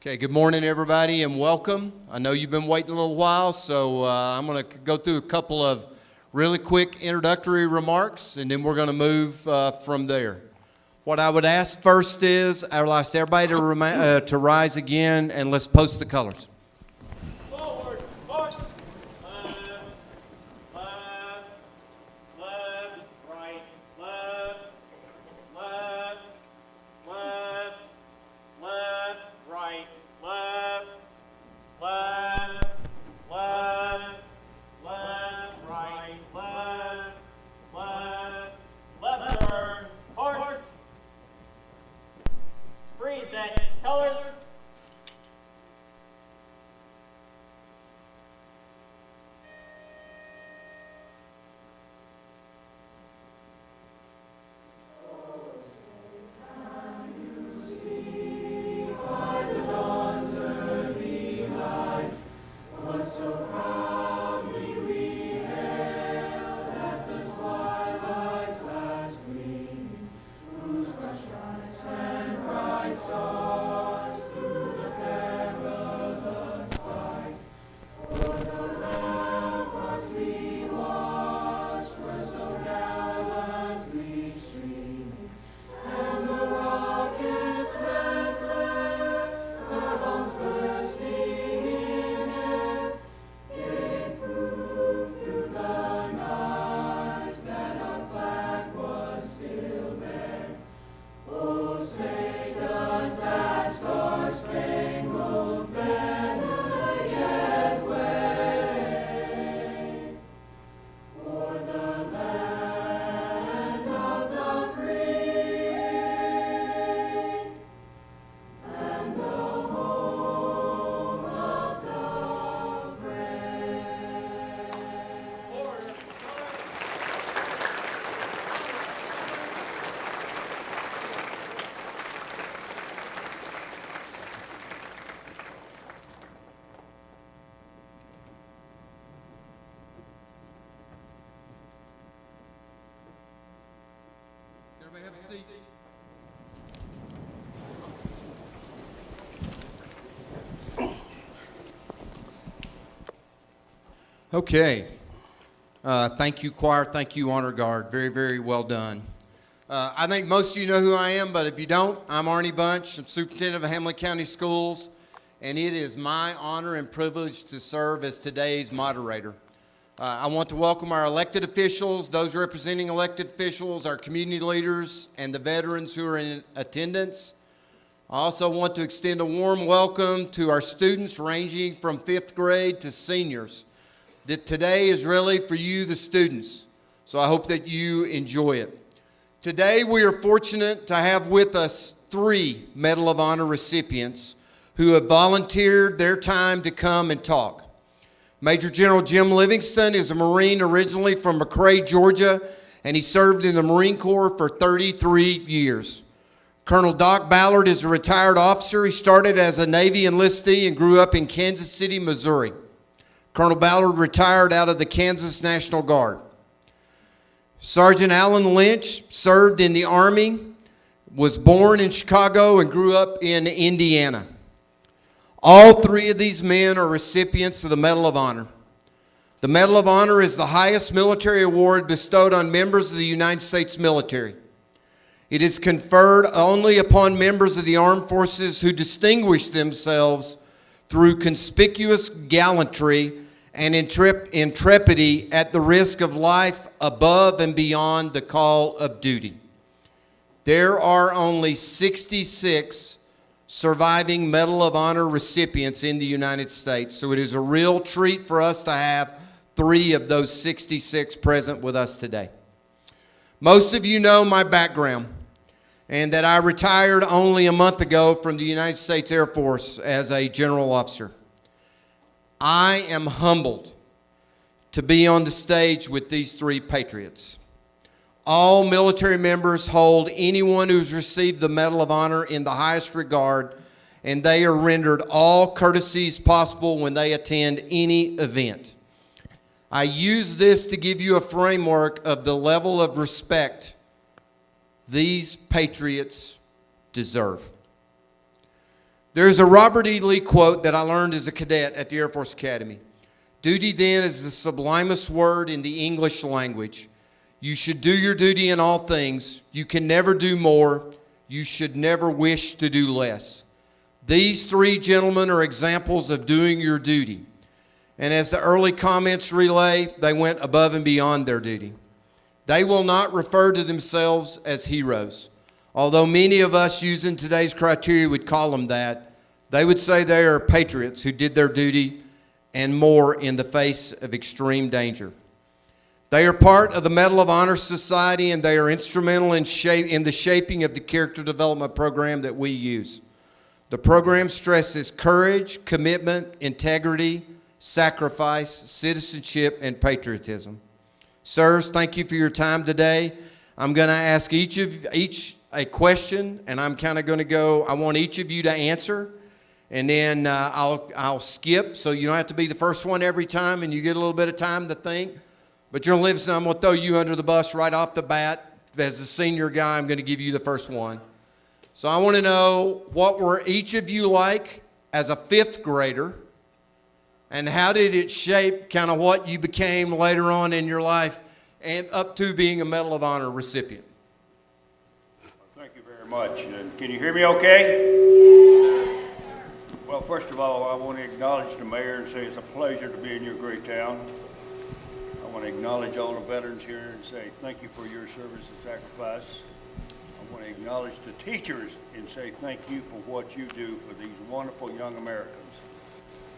Okay, good morning, everybody, and welcome. I know you've been waiting a little while, so I'm going to go through a couple of really quick introductory remarks, and then we're going to move from there. What I would ask first is, I would ask everybody to rise again, and let's post the colors. Forward, march. Left, right, left, right, left, right, left, turn, march. Freeze at colors. Everybody have a seat. Okay. Thank you, choir. Thank you, honor guard. Very, very well done. I think most of you know who I am, but if you don't, I'm Arnie Bunch. I'm superintendent of Hamblen County Schools, and it is my honor and privilege to serve as today's moderator. I want to welcome our elected officials, those representing elected officials, our community leaders, and the veterans who are in attendance. I also want to extend a warm welcome to our students ranging from 5th grade to seniors. That today is really for you, the students, so I hope that you enjoy it. Today we are fortunate to have with us 3 Medal of Honor recipients who have volunteered their time to come and talk. Major General Jim Livingston is a Marine originally from McRae, Georgia, and he served in the Marine Corps for 33 years. Colonel Doc Ballard is a retired officer. He started as a Navy enlistee and grew up in Kansas City, Missouri. Colonel Ballard retired out of the Kansas National Guard. Sergeant Alan Lynch served in the Army, was born in Chicago, and grew up in Indiana. All 3 of these men are recipients of the Medal of Honor. The Medal of Honor is the highest military award bestowed on members of the United States military. It is conferred only upon members of the armed forces who distinguish themselves through conspicuous gallantry and intrepidity at the risk of life above and beyond the call of duty. There are only 66 surviving Medal of Honor recipients in the United States, so it is a real treat for us to have 3 of those 66 present with us today. Most of you know my background, and that I retired only a month ago from the United States Air Force as a general officer. I am humbled to be on the stage with these 3 patriots. All military members hold anyone who's received the Medal of Honor in the highest regard, and they are rendered all courtesies possible when they attend any event. I use this to give you a framework of the level of respect these patriots deserve. There's a Robert E. Lee quote that I learned as a cadet at the Air Force Academy. Duty then is the sublimest word in the English language. You should do your duty in all things. You can never do more. You should never wish to do less. These three gentlemen are examples of doing your duty. And as the early comments relay, they went above and beyond their duty. They will not refer to themselves as heroes. Although many of us using today's criteria would call them that, they would say they are patriots who did their duty and more in the face of extreme danger. They are part of the Medal of Honor Society, and they are instrumental in the shaping of the character development program that we use. The program stresses courage, commitment, integrity, sacrifice, citizenship, and patriotism. Sirs, thank you for your time today. I'm going to ask each a question, and I'm kind of going to go, I want each of you to answer, and then I'll skip, so you don't have to be the first one every time, and you get a little bit of time to think. But you're listening, I'm going to throw you under the bus right off the bat. As a senior guy, I'm going to give you the first one. So I want to know, what were each of you like as a fifth grader, and how did it shape kind of what you became later on in your life and up to being a Medal of Honor recipient? Thank you very much. And can you hear me okay? Well, first of all, I want to acknowledge the mayor and say it's a pleasure to be in your great town. I want to acknowledge all the veterans here and say thank you for your service and sacrifice. I want to acknowledge the teachers and say thank you for what you do for these wonderful young Americans.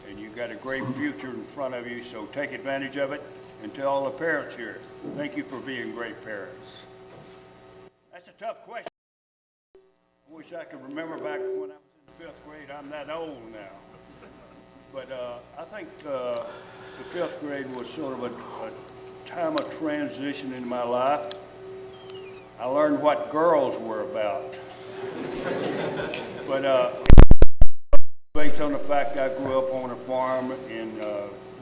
And you've got a great future in front of you, so take advantage of it. And to all the parents here, thank you for being great parents. That's a tough question. I wish I could remember back when I was in the 5th grade. I'm that old now. But I think the 5th grade was sort of a time of transition in my life. I learned what girls were about. But based on the fact I grew up on a farm and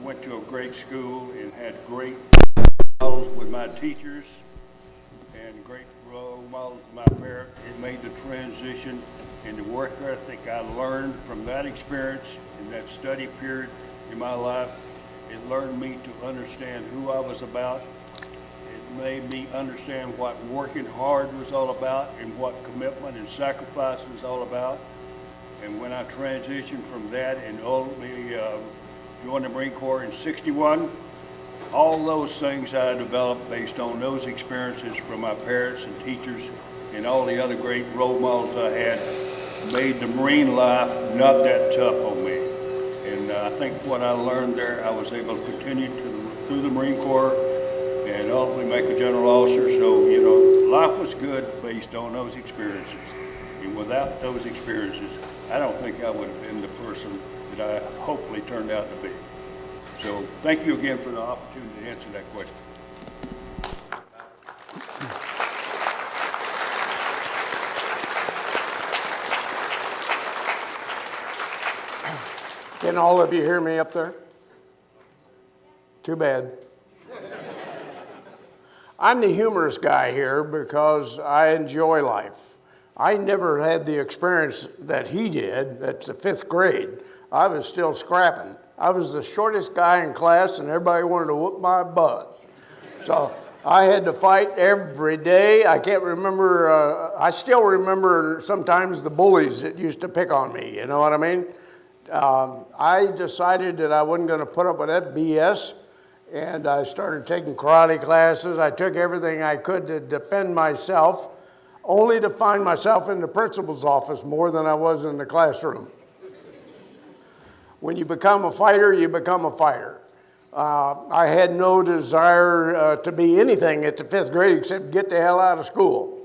went to a great school and had great models with my teachers and great role models with my parents, it made the transition in the work ethic I learned from that experience in that study period in my life. It learned me to understand who I was about. It made me understand what working hard was all about and what commitment and sacrifice was all about. And when I transitioned from that and ultimately joined the Marine Corps in '61, all those things I developed based on those experiences from my parents and teachers and all the other great role models I had made the Marine life not that tough on me. And I think what I learned there, I was able to continue through the Marine Corps and ultimately make a general officer. So, you know, life was good based on those experiences. And without those experiences, I don't think I would have been the person that I hopefully turned out to be. So thank you again for the opportunity to answer that question. Can all of you hear me up there? Too bad. I'm the humorous guy here because I enjoy life. I never had the experience that he did at the 5th grade. I was still scrapping. I was the shortest guy in class and everybody wanted to whoop my butt. So I had to fight every day. I can't remember, I still remember sometimes the bullies that used to pick on me, you know what I mean? I decided that I wasn't going to put up with that BS, and I started taking karate classes. I took everything I could to defend myself, only to find myself in the principal's office more than I was in the classroom. When you become a fighter, you become a fighter. I had no desire to be anything at the 5th grade except get the hell out of school.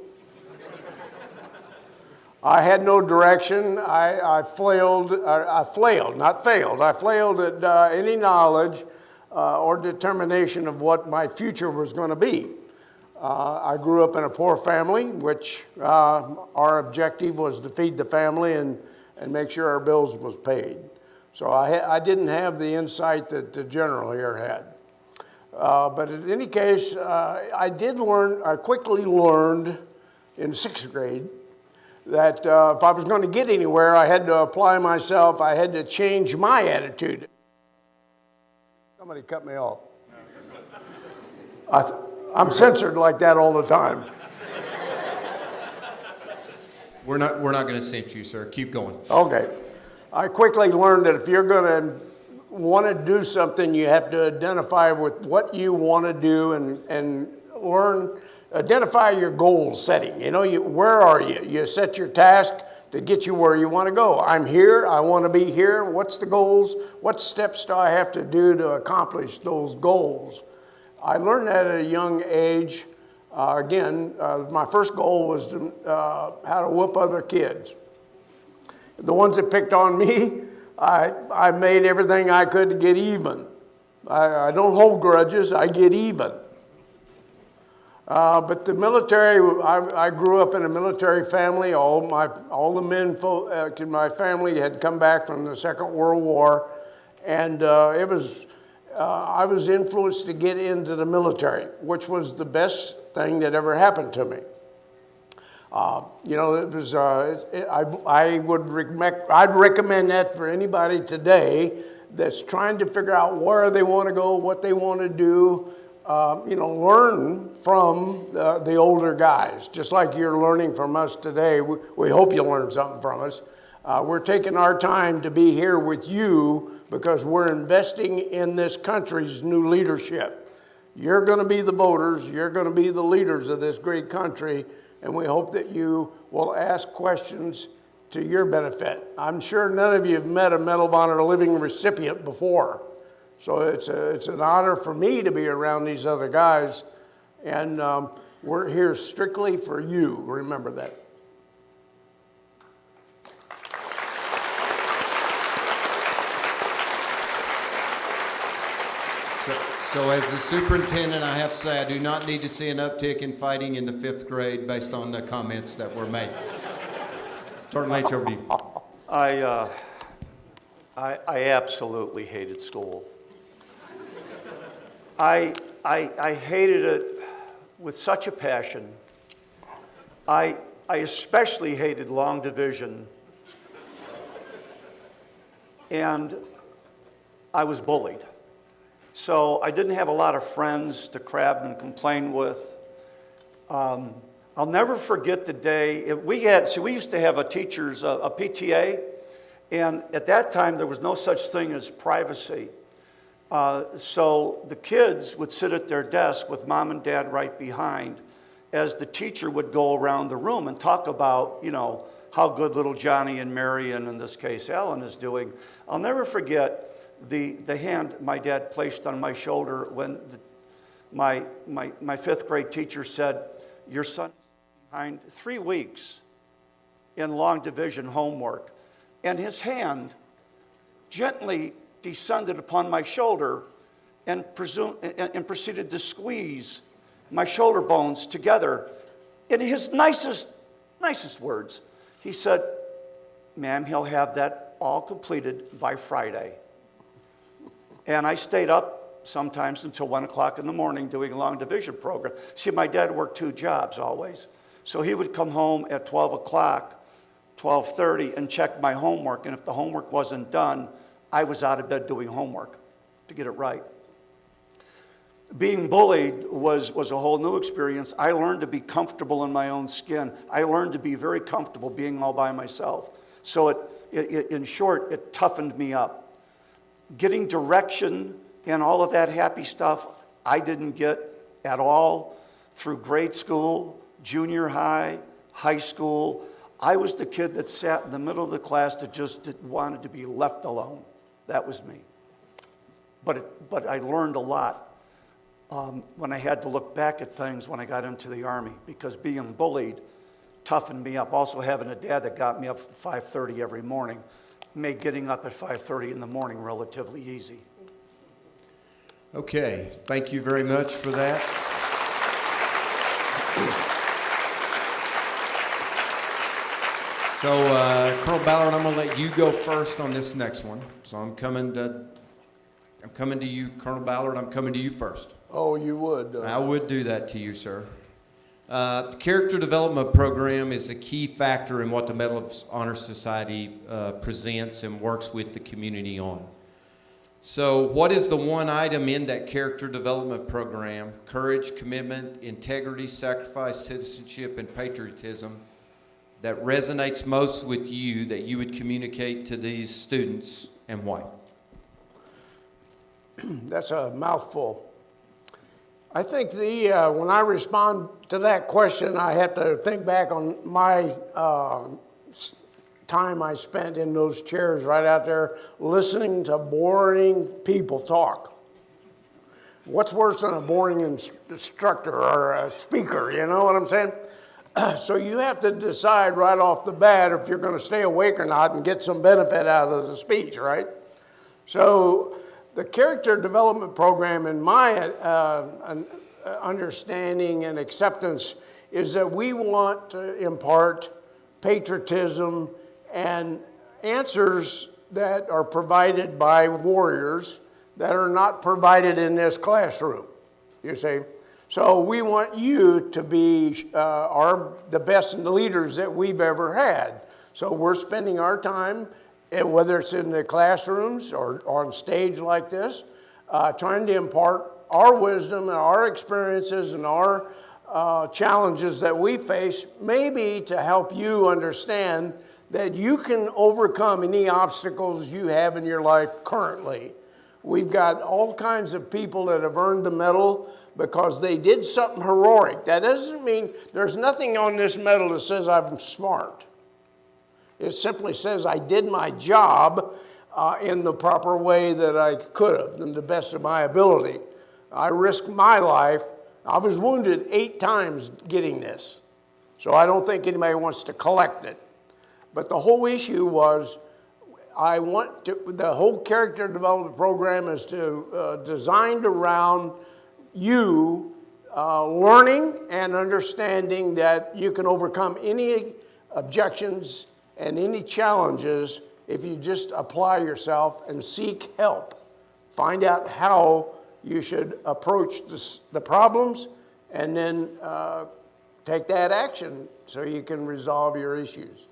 I had no direction. I flailed, not failed. I flailed at any knowledge or determination of what my future was going to be. I grew up in a poor family, which our objective was to feed the family and make sure our bills was paid. So I didn't have the insight that the general here had. But in any case, I quickly learned in 6th grade that if I was going to get anywhere, I had to apply myself. I had to change my attitude. Somebody cut me off. I'm censored like that all the time. We're not going to censor you, sir. Keep going. Okay. I quickly learned that if you're going to want to do something, you have to identify with what you want to do and identify your goal setting. You know, where are you? You set your task to get you where you want to go. I'm here. I want to be here. What's the goals? What steps do I have to do to accomplish those goals? I learned that at a young age. My first goal was how to whoop other kids. The ones that picked on me, I made everything I could to get even. I don't hold grudges, I get even. But the military, I grew up in a military family. All the men in my family had come back from the Second World War, and I was influenced to get into the military, which was the best thing that ever happened to me. I'd recommend that for anybody today that's trying to figure out where they want to go, what they want to do. Learn from the older guys, just like you're learning from us today. We hope you learn something from us. We're taking our time to be here with you because we're investing in this country's new leadership. You're going to be the voters. You're going to be the leaders of this great country, and we hope that you will ask questions to your benefit. I'm sure none of you have met a Medal of Honor living recipient before. So it's an honor for me to be around these other guys, and we're here strictly for you. Remember that. So as the superintendent, I have to say I do not need to see an uptick in fighting in the 5th grade based on the comments that were made. Turn H over to you. I absolutely hated school. I hated it with such a passion. I especially hated long division. And I was bullied. So I didn't have a lot of friends to crab and complain with. I'll never forget the day, we used to have a teacher's, a PTA, and at that time there was no such thing as privacy. So the kids would sit at their desk with mom and dad right behind as the teacher would go around the room and talk about, how good little Johnny and Mary, and in this case Ellen, is doing. I'll never forget the hand my dad placed on my shoulder when my 5th grade teacher said, "Your son is behind 3 weeks in long division homework." And his hand gently descended upon my shoulder and proceeded to squeeze my shoulder bones together. In his nicest words, he said, "Ma'am, he'll have that all completed by Friday." And I stayed up sometimes until 1 o'clock in the morning doing a long division program. See, my dad worked 2 jobs always. So he would come home at 12 o'clock, 12:30, and check my homework. And if the homework wasn't done, I was out of bed doing homework to get it right. Being bullied was a whole new experience. I learned to be comfortable in my own skin. I learned to be very comfortable being all by myself. So in short, it toughened me up. Getting direction and all of that happy stuff, I didn't get at all through grade school, junior high, high school. I was the kid that sat in the middle of the class that just wanted to be left alone. That was me. But I learned a lot when I had to look back at things when I got into the Army, because being bullied toughened me up. Also having a dad that got me up at 5:30 every morning made getting up at 5:30 in the morning relatively easy. Okay, thank you very much for that. So, Colonel Ballard, I'm going to let you go first on this next one. So I'm coming to you, Colonel Ballard. I'm coming to you first. Oh, you would. I would do that to you, sir. The character development program is a key factor in what the Medal of Honor Society presents and works with the community on. So what is the one item in that character development program, courage, commitment, integrity, sacrifice, citizenship, and patriotism, that resonates most with you that you would communicate to these students, and why? That's a mouthful. I think when I respond to that question, I have to think back on my time I spent in those chairs right out there listening to boring people talk. What's worse than a boring instructor or a speaker, you know what I'm saying? So you have to decide right off the bat if you're going to stay awake or not and get some benefit out of the speech, right? So the character development program, in my understanding and acceptance, is that we want to impart patriotism and answers that are provided by warriors that are not provided in this classroom, you see. So we want you to be the best leaders that we've ever had. So we're spending our time, whether it's in the classrooms or on stage like this, trying to impart our wisdom and our experiences and our challenges that we face, maybe to help you understand that you can overcome any obstacles you have in your life currently. We've got all kinds of people that have earned the medal because they did something heroic. That doesn't mean, there's nothing on this medal that says I'm smart. It simply says I did my job in the proper way that I could have, in the best of my ability. I risked my life. I was wounded 8 times getting this. So I don't think anybody wants to collect it. But the whole issue was, the whole character development program is designed around you learning and understanding that you can overcome any objections and any challenges if you just apply yourself and seek help. Find out how you should approach the problems and then take that action so you can resolve your issues.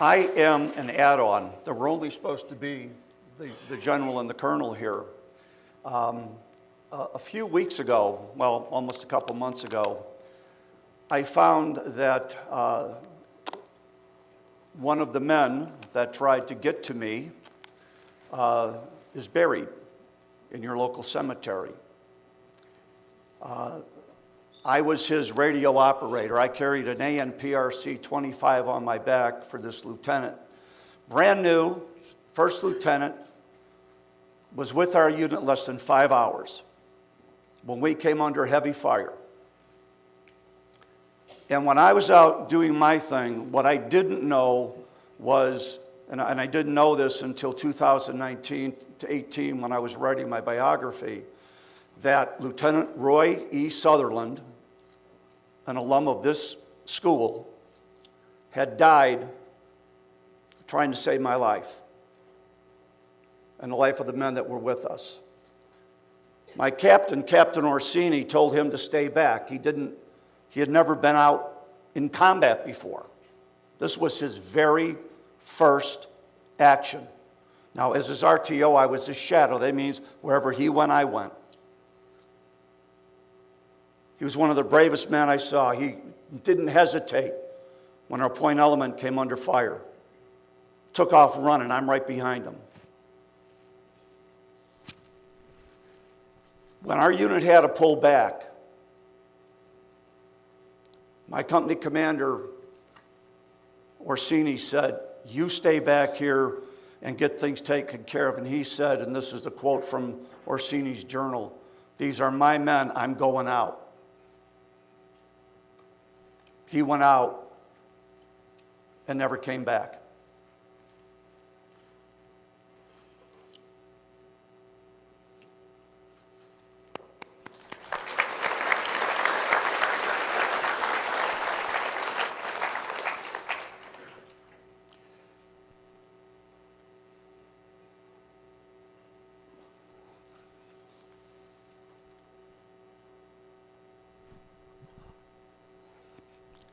I am an add-on. There were only supposed to be the general and the colonel here. A few weeks ago, well, almost a couple months ago, I found that one of the men that tried to get to me is buried in your local cemetery. I was his radio operator. I carried an ANPRC 25 on my back for this lieutenant. Brand new, first lieutenant, was with our unit less than 5 hours when we came under heavy fire. And when I was out doing my thing, what I didn't know was, and I didn't know this until 2019 to 18 when I was writing my biography, that Lieutenant Roy E. Sutherland, an alum of this school, had died trying to save my life and the life of the men that were with us. My captain, Captain Orsini, told him to stay back. He had never been out in combat before. This was his very first action. Now, as his RTO, I was his shadow. That means wherever he went, I went. He was one of the bravest men I saw. He didn't hesitate when our point element came under fire. Took off running. I'm right behind him. When our unit had to pull back, my company commander, Orsini, said, "You stay back here and get things taken care of." And he said, and this is the quote from Orsini's journal, "These are my men. I'm going out." He went out and never came back.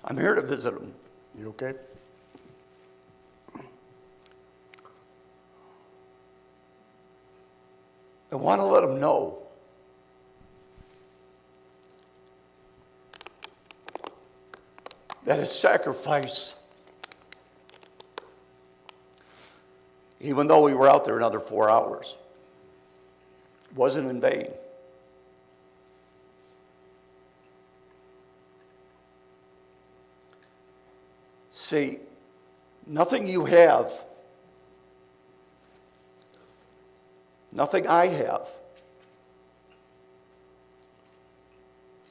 I'm here to visit them. You okay? I want to let them know that his sacrifice, even though we were out there another 4 hours, wasn't in vain. See, nothing you have, nothing I have,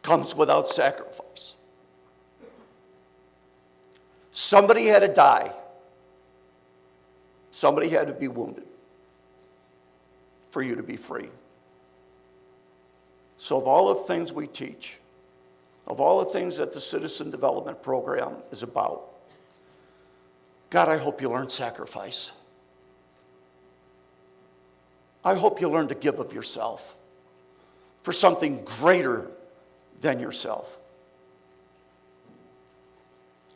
comes without sacrifice. Somebody had to die. Somebody had to be wounded for you to be free. So of all the things we teach, of all the things that the Citizen Development Program is about, God, I hope you learn sacrifice. I hope you learn to give of yourself for something greater than yourself.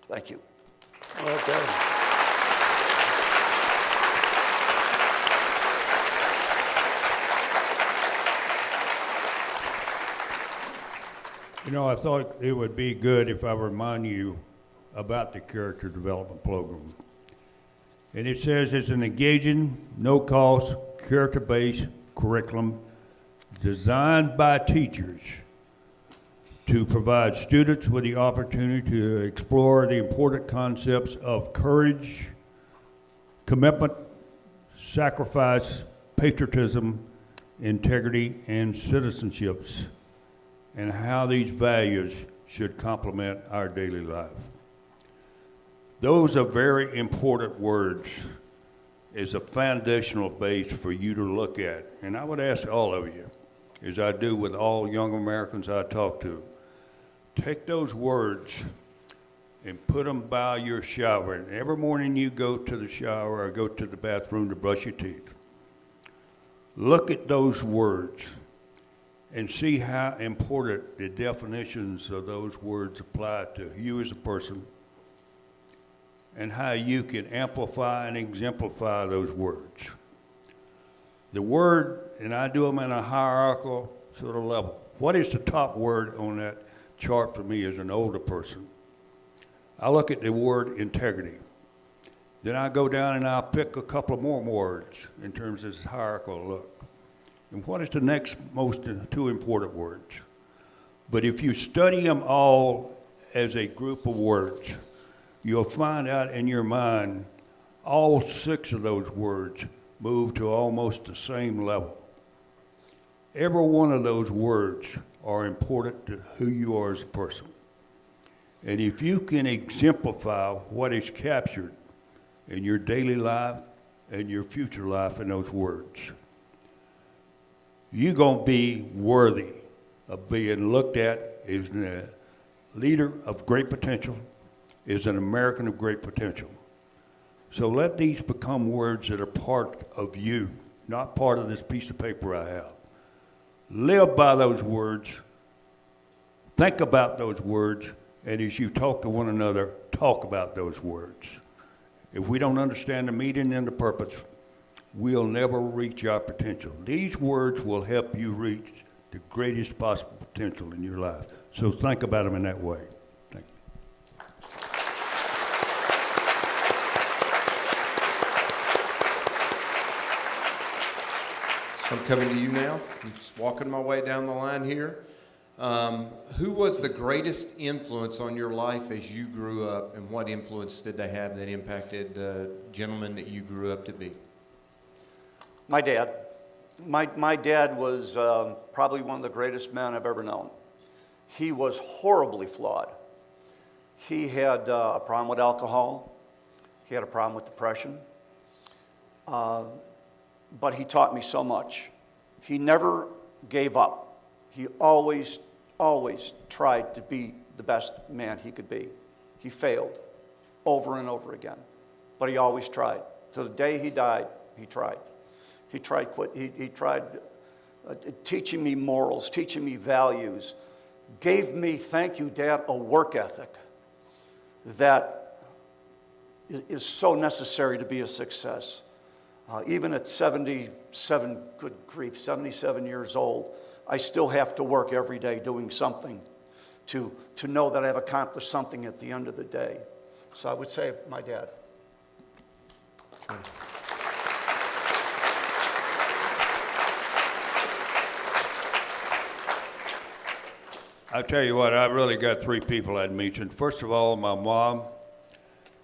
Thank you. Okay. You know, I thought it would be good if I remind you about the character development program. And it says it's an engaging, no-cost, character-based curriculum designed by teachers to provide students with the opportunity to explore the important concepts of courage, commitment, sacrifice, patriotism, integrity, and citizenships, and how these values should complement our daily life. Those are very important words as a foundational base for you to look at. And I would ask all of you, as I do with all young Americans I talk to, take those words and put them by your shower. And every morning you go to the shower or go to the bathroom to brush your teeth, look at those words and see how important the definitions of those words apply to you as a person, and how you can amplify and exemplify those words. The word, and I do them in a hierarchical sort of level. What is the top word on that chart for me as an older person? I look at the word integrity. Then I go down and I'll pick a couple of more words in terms of this hierarchical look. And what is the next most two important words? But if you study them all as a group of words, you'll find out in your mind all 6 of those words move to almost the same level. Every one of those words are important to who you are as a person. And if you can exemplify what is captured in your daily life and your future life in those words, you're going to be worthy of being looked at as a leader of great potential, is an American of great potential. So let these become words that are part of you, not part of this piece of paper I have. Live by those words, think about those words, and as you talk to one another, talk about those words. If we don't understand the meaning and the purpose, we'll never reach our potential. These words will help you reach the greatest possible potential in your life. So think about them in that way. Thank you. So I'm coming to you now. I'm just walking my way down the line here. Who was the greatest influence on your life as you grew up, and what influence did they have that impacted the gentleman that you grew up to be? My dad. My dad was probably one of the greatest men I've ever known. He was horribly flawed. He had a problem with alcohol. He had a problem with depression. But he taught me so much. He never gave up. He always tried to be the best man he could be. He failed over and over again, but he always tried. To the day he died, he tried. He tried teaching me morals, teaching me values, gave me, thank you, Dad, a work ethic. that is so necessary to be a success. Even at 77 years old, I still have to work every day doing something to know that I've accomplished something at the end of the day. So I would say my dad. I'll tell you what, I really got three people I'd mention. First of all, my mom,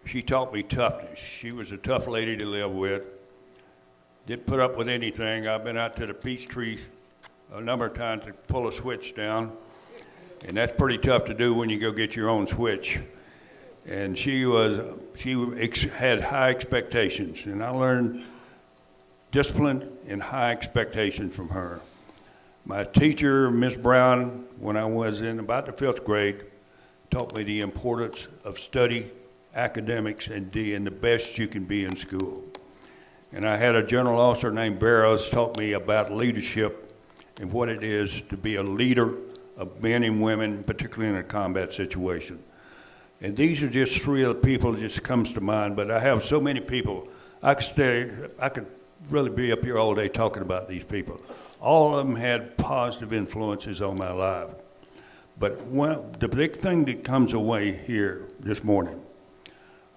she taught me toughness. She was a tough lady to live with. Didn't put up with anything. I've been out to the peach tree a number of times to pull a switch down, and that's pretty tough to do when you go get your own switch. And she had high expectations, and I learned discipline and high expectations from her. My teacher, Miss Brown, when I was in about the 5th grade, taught me the importance of study, academics, and being the best you can be in school. And I had a general officer named Barrows taught me about leadership and what it is to be a leader of men and women, particularly in a combat situation. And these are just three of the people that just comes to mind, but I have so many people. I could really be up here all day talking about these people. All of them had positive influences on my life. But the big thing that comes away here this morning,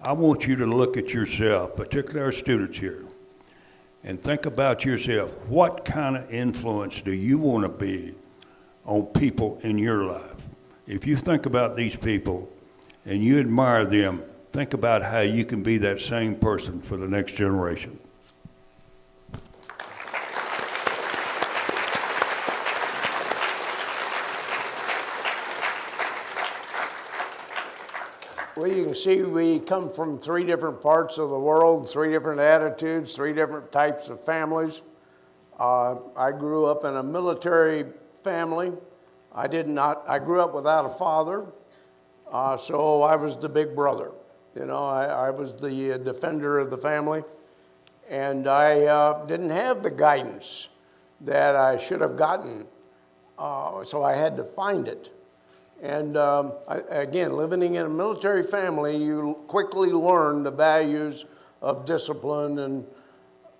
I want you to look at yourself, particularly our students here, and think about yourself. What kind of influence do you want to be on people in your life? If you think about these people and you admire them, think about how you can be that same person for the next generation. Well, you can see we come from 3 different parts of the world, 3 different attitudes, 3 different types of families. I grew up in a military family. I grew up without a father, so I was the big brother. You know, I was the defender of the family, and I didn't have the guidance that I should have gotten, so I had to find it. And again, living in a military family, you quickly learn the values of discipline and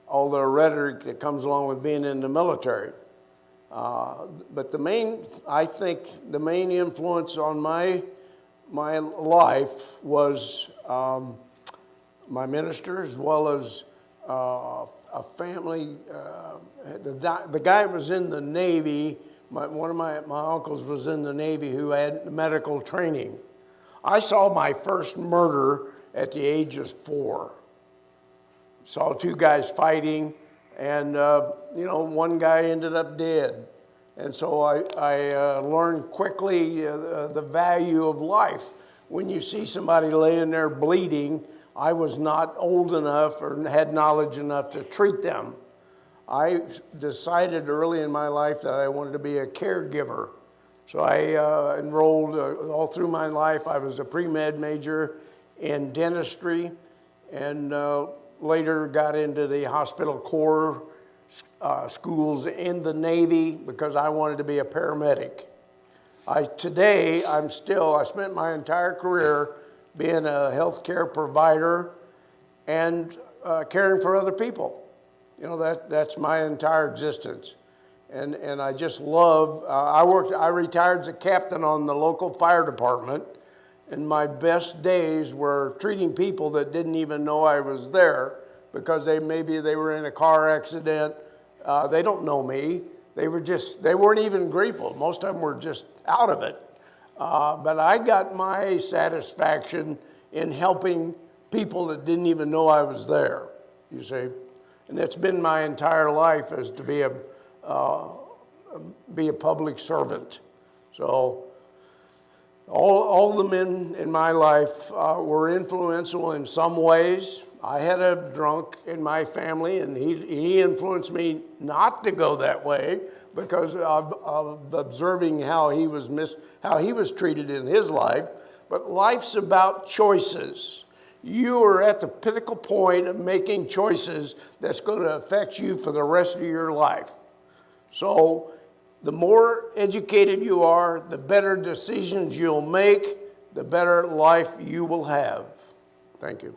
all the rhetoric that comes along with being in the military. But I think the main influence on my life was my minister, as well as a family. The guy was in the Navy. One of my uncles was in the Navy who had medical training. I saw my first murder at the age of 4. Saw 2 guys fighting, and one guy ended up dead. And so I learned quickly the value of life. When you see somebody laying there bleeding, I was not old enough or had knowledge enough to treat them. I decided early in my life that I wanted to be a caregiver. So I enrolled all through my life. I was a pre-med major in dentistry, and later got into the hospital corps schools in the Navy because I wanted to be a paramedic. I spent my entire career being a healthcare provider and caring for other people. You know, that's my entire existence. And I just love, I retired as a captain on the local fire department, and my best days were treating people that didn't even know I was there because maybe they were in a car accident. They don't know me. They weren't even grateful. Most of them were just out of it. But I got my satisfaction in helping people that didn't even know I was there, you see. And it's been my entire life as to be a public servant. So all the men in my life were influential in some ways. I had a drunk in my family, and he influenced me not to go that way because of observing how he was treated in his life. But life's about choices. You are at the pinnacle point of making choices that's going to affect you for the rest of your life. So the more educated you are, the better decisions you'll make, the better life you will have. Thank you.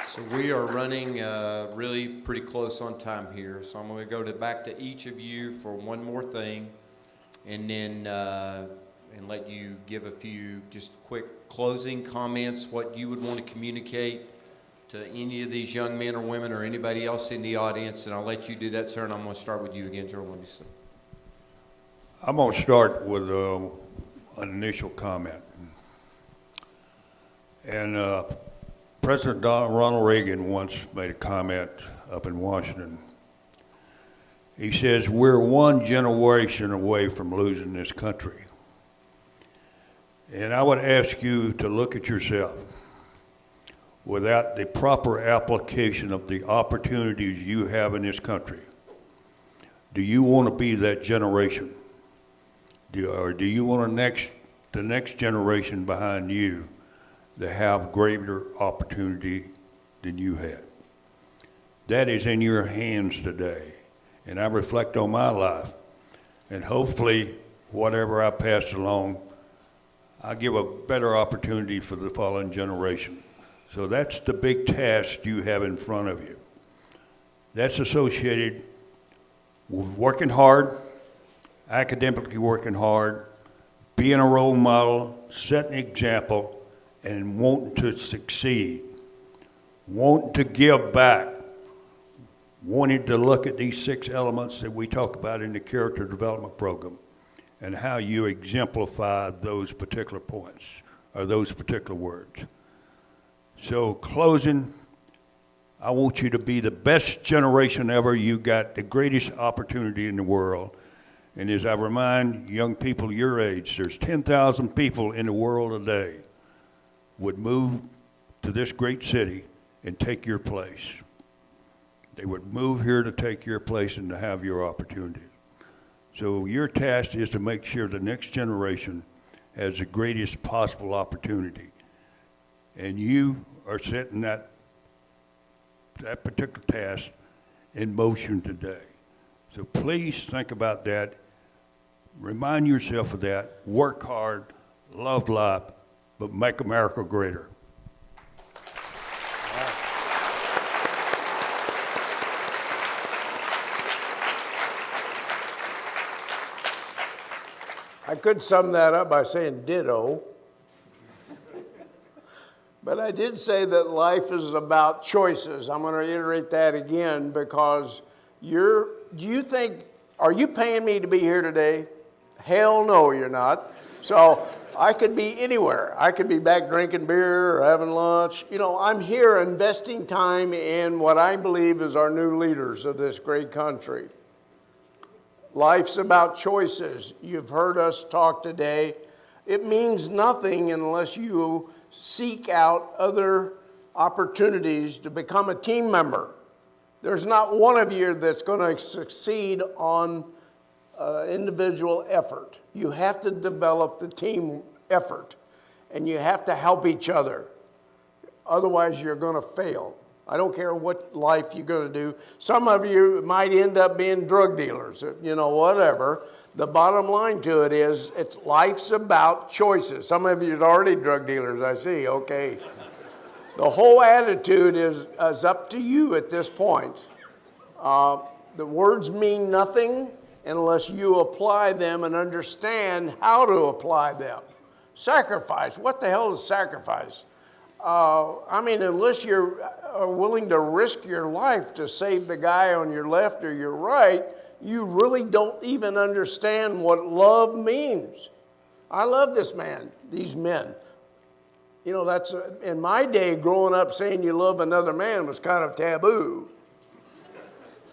So we are running really pretty close on time here. So I'm going to go back to each of you for one more thing, and then and let you give a few just quick closing comments, what you would want to communicate to any of these young men or women or anybody else in the audience. And I'll let you do that, sir. And I'm going to start with you again, Joe. I'm going to start with an initial comment. And President Ronald Reagan once made a comment up in Washington. He says, we're one generation away from losing this country. And I would ask you to look at yourself. Without the proper application of the opportunities you have in this country, do you want to be that generation? Or do you want the next generation behind you to have greater opportunity than you had? That is in your hands today. And I reflect on my life. And hopefully, whatever I pass along, I give a better opportunity for the following generation. So that's the big task you have in front of you. That's associated with working hard, academically working hard, being a role model, setting an example, and wanting to succeed, wanting to give back, wanting to look at these 6 elements that we talk about in the character development program and how you exemplify those particular points or those particular words. So closing, I want you to be the best generation ever. You got the greatest opportunity in the world. And as I remind young people your age, there's 10,000 people in the world today would move to this great city and take your place. They would move here to take your place and to have your opportunity. So your task is to make sure the next generation has the greatest possible opportunity. And you are setting that particular task in motion today. So please think about that. Remind yourself of that. Work hard, love life, but make America greater. I could sum that up by saying ditto. But I did say that life is about choices. I'm going to reiterate that again because are you paying me to be here today? Hell no, you're not. So I could be anywhere. I could be back drinking beer or having lunch. You know, I'm here investing time in what I believe is our new leaders of this great country. Life's about choices. You've heard us talk today. It means nothing unless you seek out other opportunities to become a team member. There's not one of you that's going to succeed on individual effort. You have to develop the team effort, and you have to help each other. Otherwise, you're going to fail. I don't care what life you're going to do. Some of you might end up being drug dealers, you know, whatever. The bottom line to it is, life's about choices. Some of you are already drug dealers, I see, okay. The whole attitude is up to you at this point. The words mean nothing unless you apply them and understand how to apply them. Sacrifice, what the hell is sacrifice? Unless you're willing to risk your life to save the guy on your left or your right, you really don't even understand what love means. I love this man, these men. You know, in my day, growing up saying you love another man was kind of taboo.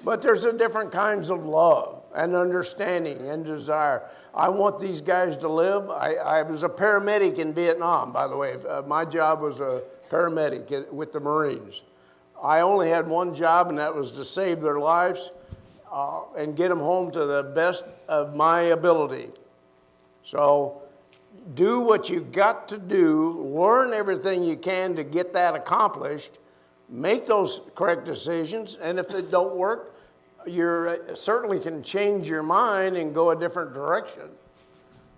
But there's different kinds of love and understanding and desire. I want these guys to live. I was a paramedic in Vietnam, by the way. My job was a paramedic with the Marines. I only had one job, and that was to save their lives and get them home to the best of my ability. So do what you got to do, learn everything you can to get that accomplished, make those correct decisions, and if it don't work, you certainly can change your mind and go a different direction.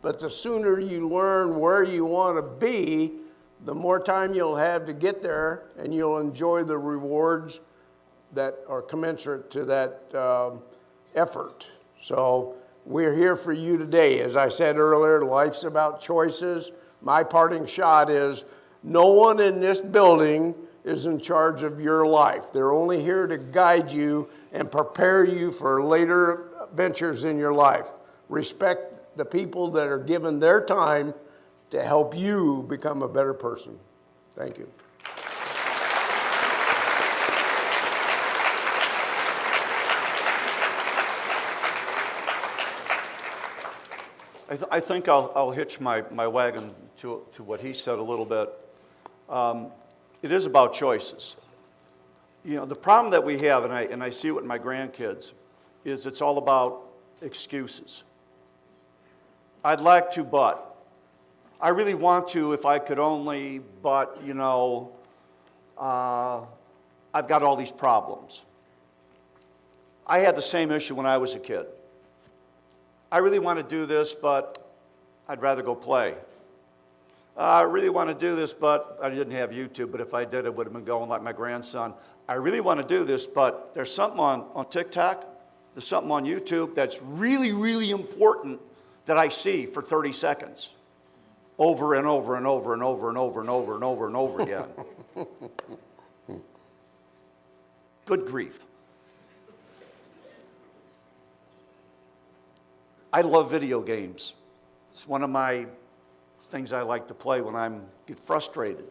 But the sooner you learn where you want to be, the more time you'll have to get there, and you'll enjoy the rewards that are commensurate to that effort. So we're here for you today. As I said earlier, life's about choices. My parting shot is no one in this building is in charge of your life. They're only here to guide you and prepare you for later ventures in your life. Respect the people that are given their time to help you become a better person. Thank you. I think I'll hitch my wagon to what he said a little bit. It is about choices. You know, the problem that we have, and I see it with my grandkids, is it's all about excuses. I'd like to, but. I really want to if I could only, but, you know, I've got all these problems. I had the same issue when I was a kid. I really want to do this, but I'd rather go play. I really want to do this, but I didn't have YouTube, but if I did, it would have been going like my grandson. I really want to do this, but there's something on TikTok, there's something on YouTube that's really, really important that I see for 30 seconds. Over and over and over and over and over and over and over and over again. Good grief. I love video games. It's one of my things I like to play when I get frustrated.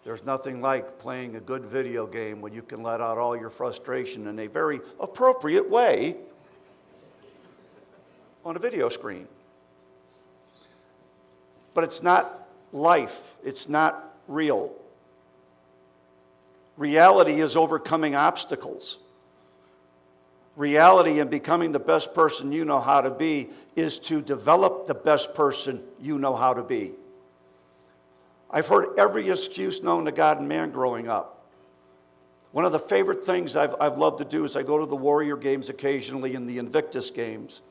There's nothing like playing a good video game when you can let out all your frustration in a very appropriate way on a video screen. But it's not life. It's not real. Reality is overcoming obstacles. Reality and becoming the best person you know how to be is to develop the best person you know how to be. I've heard every excuse known to God and man growing up. One of the favorite things I've loved to do is I go to the Warrior Games occasionally and the Invictus Games.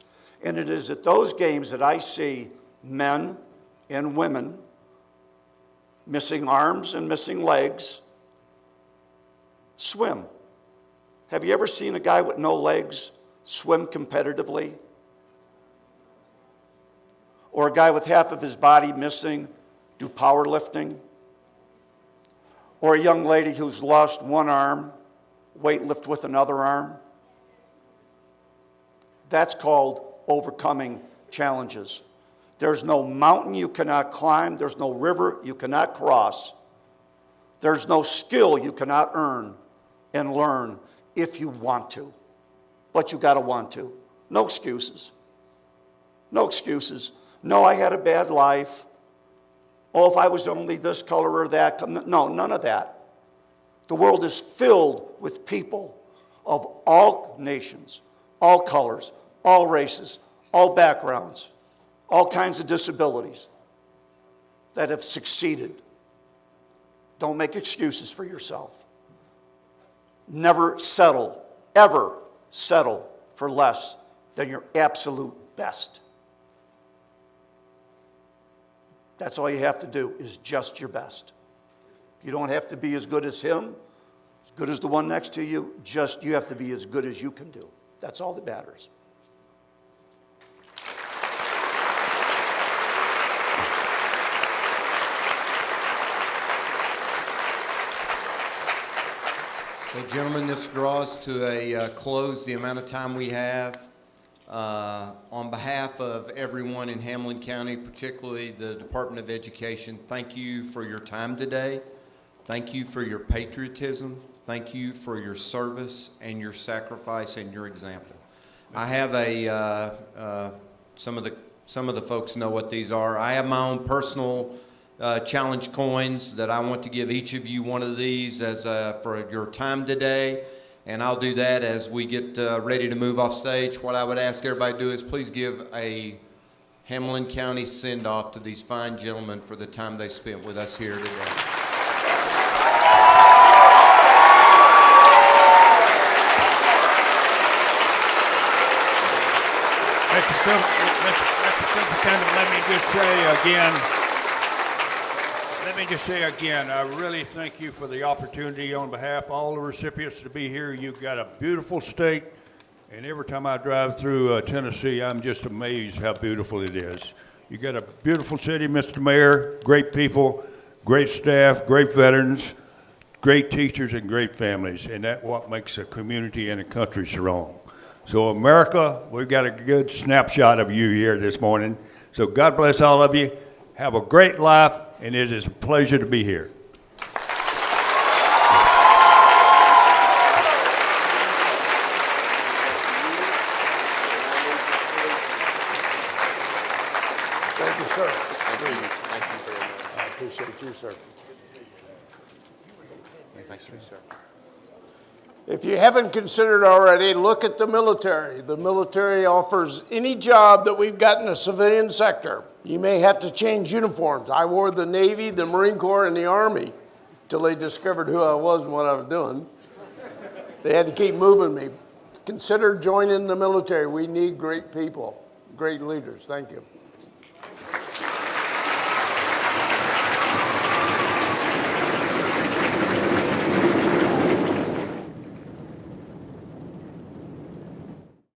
And it is at those games that I see men and women missing arms and missing legs swim. Have you ever seen a guy with no legs swim competitively? Or a guy with half of his body missing do powerlifting? Or a young lady who's lost one arm weightlift with another arm? That's called overcoming challenges. There's no mountain you cannot climb. There's no river you cannot cross. There's no skill you cannot earn and learn if you want to. But you got to want to. No excuses. No excuses. No, I had a bad life. Oh, if I was only this color or that. No, none of that. The world is filled with people of all nations, all colors, all races, all backgrounds, all kinds of disabilities that have succeeded. Don't make excuses for yourself. Never settle, ever settle for less than your absolute best. That's all you have to do is just your best. You don't have to be as good as him, as good as the one next to you. Just you have to be as good as you can do. That's all that matters. So, gentlemen, this draws to a close the amount of time we have. On behalf of everyone in Hamblen County, particularly the Department of Education, thank you for your time today. Thank you for your patriotism. Thank you for your service and your sacrifice and your example. I have some of the folks know what these are. I have my own personal challenge coins that I want to give each of you one of these as for your time today, and I'll do that as we get ready to move off stage. What I would ask everybody to do is please give a Hamblen County send-off to these fine gentlemen for the time they spent with us here today. Superintendent, let me just say again, I really thank you for the opportunity on behalf of all the recipients to be here. You've got a beautiful state, and every time I drive through Tennessee, I'm just amazed how beautiful it is. You got a beautiful city, Mr. Mayor, great people, great staff, great veterans, great teachers, and great families, and that's what makes a community and a country strong. So America, we've got a good snapshot of you here this morning. So God bless all of you. Have a great life, and it is a pleasure to be here. Thank you, sir. Thank you very much. I appreciate you, sir. Thank you, sir. If you haven't considered already, look at the military. The military offers any job that we've got in the civilian sector. You may have to change uniforms. I wore the Navy, the Marine Corps, and the Army till they discovered who I was and what I was doing. They had to keep moving me. Consider joining the military. We need great people, great leaders. Thank you.